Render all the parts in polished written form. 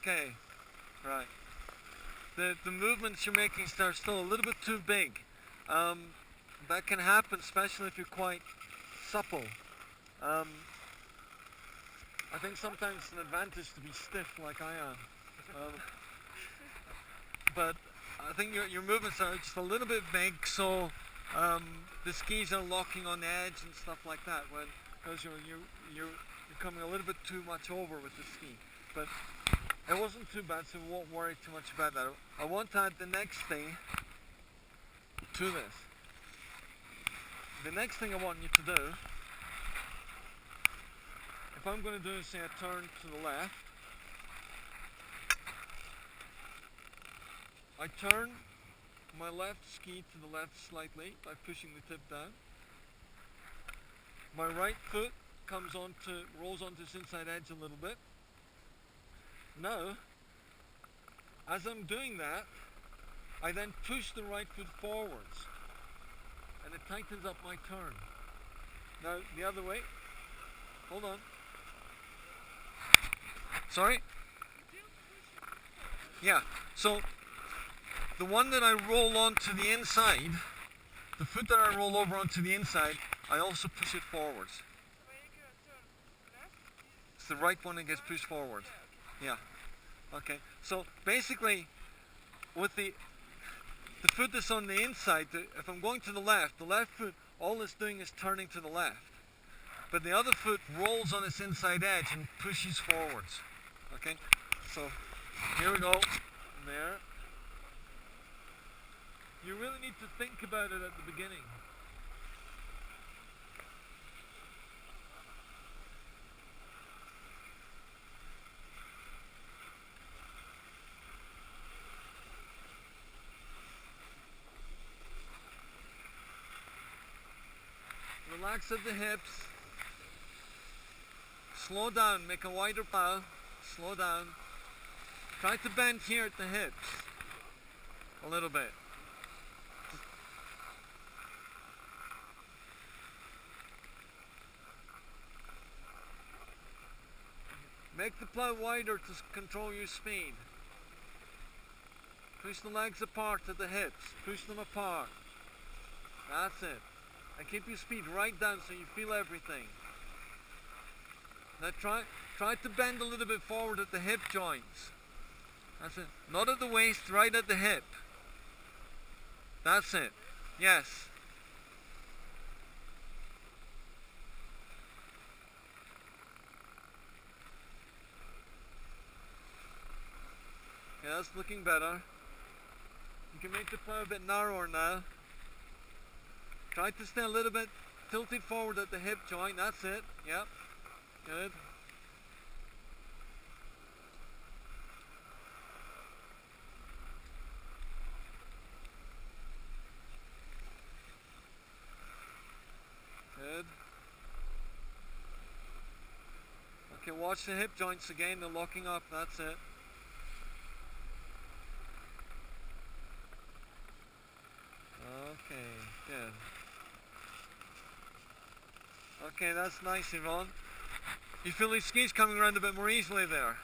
Okay, right. The movements you're making are still a little bit too big. That can happen, especially if you're quite supple. I think sometimes it's an advantage to be stiff like I am. But I think your movements are just a little bit big, so the skis are locking on the edge and stuff like that, because you're coming a little bit too much over with the ski. But it wasn't too bad, so we won't worry too much about that. I want to add the next thing to this. The next thing I want you to do, if I'm going to do, say, a turn to the left, I turn my left ski to the left slightly by pushing the tip down. My right foot rolls onto its inside edge a little bit. Now, as I'm doing that, I then push the right foot forwards, and it tightens up my turn. Now, the other way. Hold on. Sorry? Yeah, so the one that I roll onto the inside, the foot that I roll over onto the inside, I also push it forwards. It's the right one that gets pushed forward. Yeah. Okay. So basically, with the foot that's on the inside, if I'm going to the left foot, all it's doing is turning to the left. But the other foot rolls on its inside edge and pushes forwards. Okay? So, here we go. There. You really need to think about it at the beginning. Relax at the hips. Slow down, make a wider bow. Slow down. Try to bend here at the hips a little bit. Make the plow wider to control your speed. Push the legs apart at the hips. Push them apart. That's it. And keep your speed right down so you feel everything. Now try to bend a little bit forward at the hip joints. That's it. Not at the waist, right at the hip. That's it. Yes. Yeah, that's looking better. You can make the plow a bit narrower now. Try to stay a little bit tilted forward at the hip joint. That's it. Yep. Good. Good. Okay, watch the hip joints again. They're locking up. That's it. Okay, good. Okay, that's nice, Yvonne. You feel these skis coming around a bit more easily there.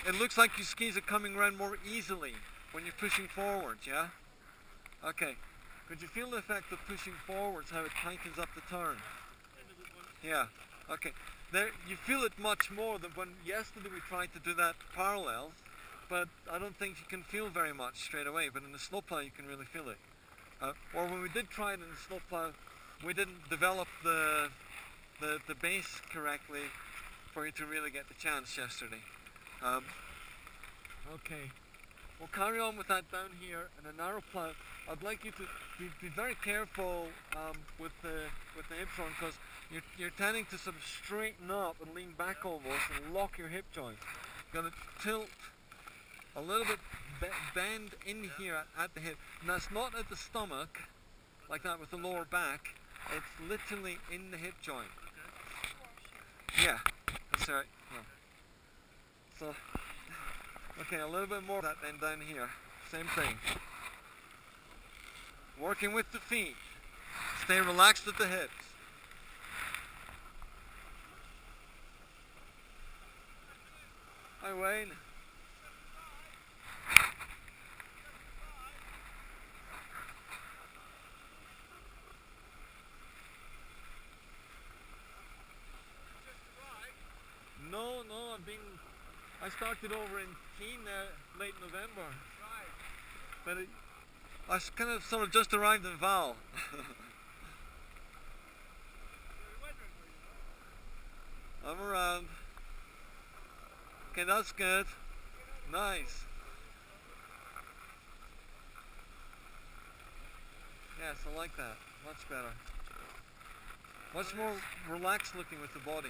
It looks like your skis are coming around more easily when you're pushing forwards, yeah? Okay. Could you feel the effect of pushing forwards, how it tightens up the turn? Yeah. Okay. There, you feel it much more than when yesterday we tried to do that parallel, but I don't think you can feel very much straight away, but in the snowplow you can really feel it. Or when we did try it in the snowplow, we didn't develop the base correctly for you to really get the chance yesterday. Okay, we'll carry on with that down here in a narrow plow. I'd like you to be very careful with the hip joint, because you're tending to sort of straighten up and lean back almost and lock your hip joint. You're going to tilt a little bit, bend in here at the hip, and that's not at the stomach like that with the lower back. It's literally in the hip joint. Yeah, that's right. Yeah. So, okay, a little bit more of that then down here. Same thing. Working with the feet. Stay relaxed at the hips. Hi, Wayne. I started over in Keene late November. Right. But I kind of sort of just arrived in Val. I'm around. Okay, that's good. Nice. Yes, I like that. Much better. Much more relaxed looking with the body.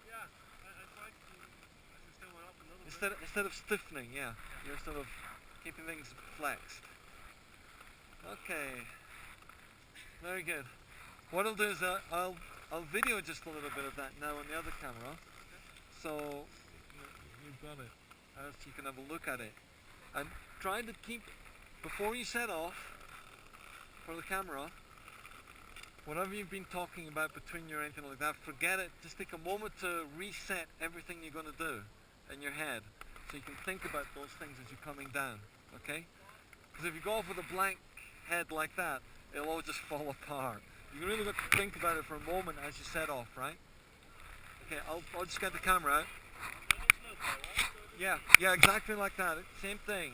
Yeah, I tried to still went up a little bit. Instead of stiffening, yeah. You're sort of keeping things flexed. Okay. Very good. What I'll do is I'll video just a little bit of that now on the other camera. So you've got it. So you can have a look at it. And try to keep, before you set off for the camera, whatever you've been talking about between you or anything like that, forget it. Just take a moment to reset everything you're going to do in your head, so you can think about those things as you're coming down, okay? Because if you go off with a blank head like that, it'll all just fall apart. You really got to think about it for a moment as you set off, right? Okay, I'll just get the camera out. Yeah, exactly like that. Same thing.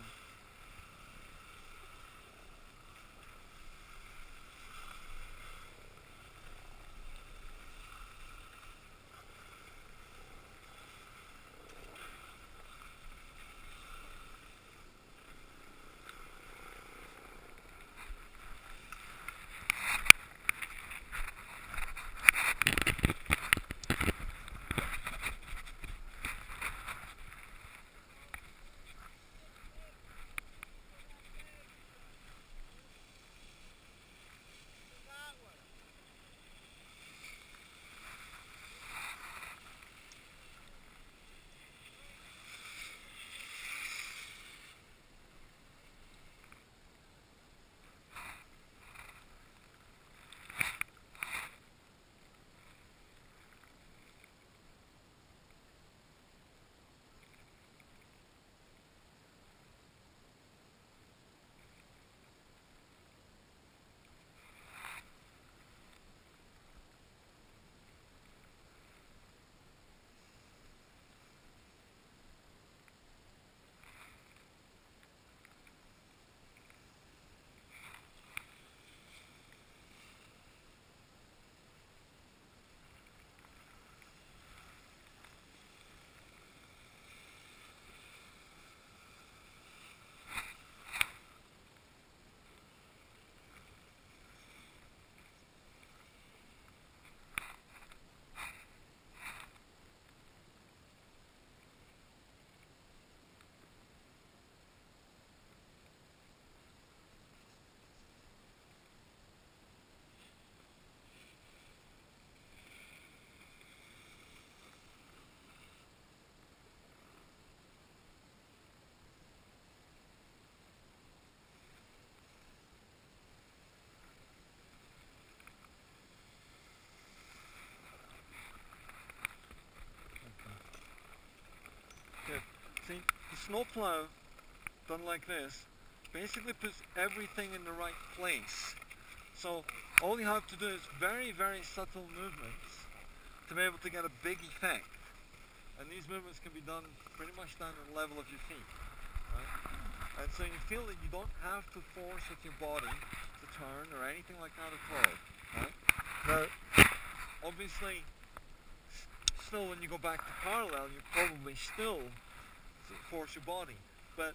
See, the snowplow done like this basically puts everything in the right place. So all you have to do is very, very subtle movements to be able to get a big effect. And these movements can be done pretty much down to the level of your feet. Right? And so you feel that you don't have to force with your body to turn or anything like that at all. Right? Now, obviously, still when you go back to parallel, you probably still force your body. But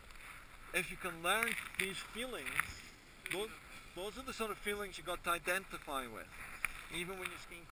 if you can learn these feelings, those are the sort of feelings you got to identify with. Even when you're skiing